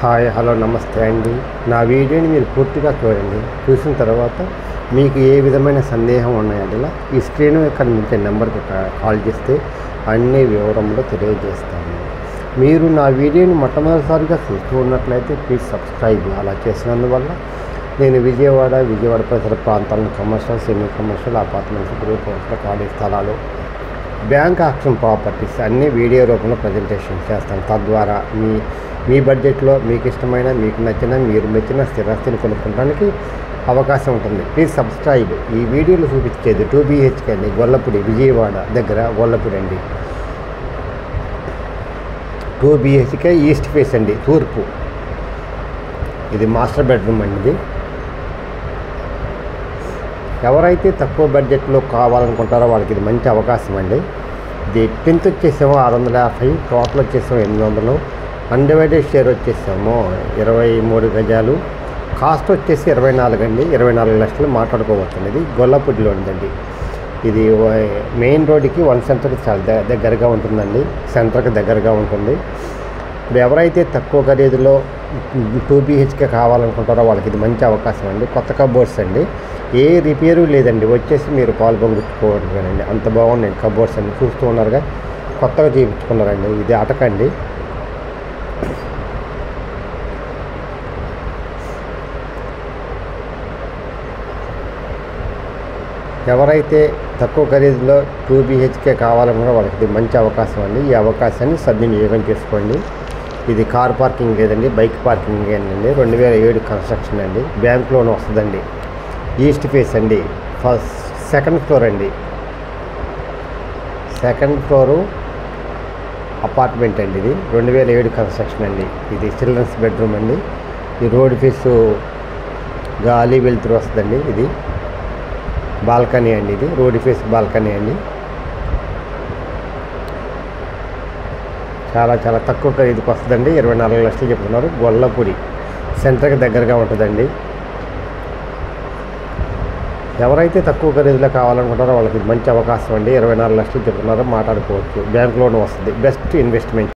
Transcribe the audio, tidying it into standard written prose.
Hi hello నమస్తే అండి. నా వీడియోని మీరు పూర్తిగా చూడండి. చూసిన తర్వాత మీకు ఏ విధమైన సందేహం ఉన్నాయంటే ఈ స్క్రీన్ ఇక్కడ నుంచి నెంబర్కి కాల్ చేస్తే అన్ని వివరంలో తెలియజేస్తాను. మీరు నా వీడియోని మొట్టమొదటిసారిగా చూస్తూ ఉన్నట్లయితే ప్లీజ్ సబ్స్క్రైబ్. అలా చేసినందువల్ల నేను విజయవాడ పరిసర ప్రాంతాలను commercial, semi commercial, apartments, group హౌస్ల, ఖాళీ స్థలాలు, బ్యాంక్ ఆక్షన్ ప్రాపర్టీస్ అన్నీ వీడియో రూపంలో ప్రజెంటేషన్ చేస్తాను. తద్వారా మీ బడ్జెట్లో మీకు ఇష్టమైన, మీకు నచ్చిన, మీరు మెచ్చిన స్థిరాస్తిని కొనుక్కోవడానికి అవకాశం ఉంటుంది. Please subscribe. ఈ వీడియోలో చూపించేది 2 BHK అండి, గొల్లపూడి, విజయవాడ దగ్గర గొల్లపూడి అండి. 2 BHK ఈస్ట్ ఫేస్ అండి, తూర్పు. ఇది మాస్టర్ బెడ్రూమ్ అండి. ఎవరైతే తక్కువ బడ్జెట్లో కావాలనుకుంటారో వాళ్ళకి ఇది మంచి అవకాశం అండి. ఇది టెన్త్ వచ్చేసామో 650, టోటల్ వచ్చేసాము 800, అన్డివైడెడ్ షేర్ వచ్చేసాము 23 గజాలు, కాస్ట్ వచ్చేసి 24 అండి. 24 లక్షలు మాట్లాడుకోవచ్చు. ఇది గొల్లపూడిలో ఉందండి. ఇది మెయిన్ రోడ్డుకి 1 సెంటర్కి చాలా దగ్గరగా ఉంటుందండి. సెంటర్కి దగ్గరగా ఉంటుంది. ఇప్పుడు ఎవరైతే తక్కువ ఖరీదులో 2 BHK కావాలనుకుంటారో వాళ్ళకి ఇది మంచి అవకాశం అండి. కొత్త కబోర్డ్స్ అండి, ఏ రిపేరు లేదండి. వచ్చేసి మీరు పాలు పొంగుచ్చుకోవడమేనండి. అంత బాగున్నాయండి కబోర్డ్స్ అండి. చూస్తూ ఉన్నారుగా, కొత్తగా చేయించుకున్నారండి. ఇది అటకండి. ఎవరైతే తక్కువ ఖరీదులో 2 BHK కావాలనుకున్నా వాళ్ళకి ఇది మంచి అవకాశం అండి. ఈ అవకాశాన్ని సద్వినియోగం చేసుకోండి. ఇది కార్ పార్కింగ్ లేదండి, బైక్ పార్కింగ్ అండి. 2007 కన్స్ట్రక్షన్ అండి. బ్యాంక్ లోన్ వస్తుందండి. ఈస్ట్ ఫేస్ అండి. సెకండ్ ఫ్లోర్ అండి. సెకండ్ ఫ్లోరు అపార్ట్మెంట్ అండి. ఇది 2007 కన్స్ట్రక్షన్ అండి. ఇది చిల్డ్రన్స్ బెడ్రూమ్ అండి. ఈ రోడ్ ఫేసు గాలి వెలుతురు వస్తుందండి. ఇది బాల్కనీ అండి. ఇది రోడ్ ఫేస్ బాల్కనీ అండి. చాలా తక్కువ ఖరీదుకి వస్తుందండి. 24 లక్షలు చెప్తున్నారు. గొల్లపూడి సెంటర్కి దగ్గరగా ఉంటుందండి. ఎవరైతే తక్కువ ఖరీదులో కావాలనుకుంటారో వాళ్ళకి మంచి అవకాశం అండి. 24 లక్షలు చెప్తున్నారు, మాట్లాడుకోవచ్చు. బ్యాంక్ లోన్ వస్తుంది. Best investment.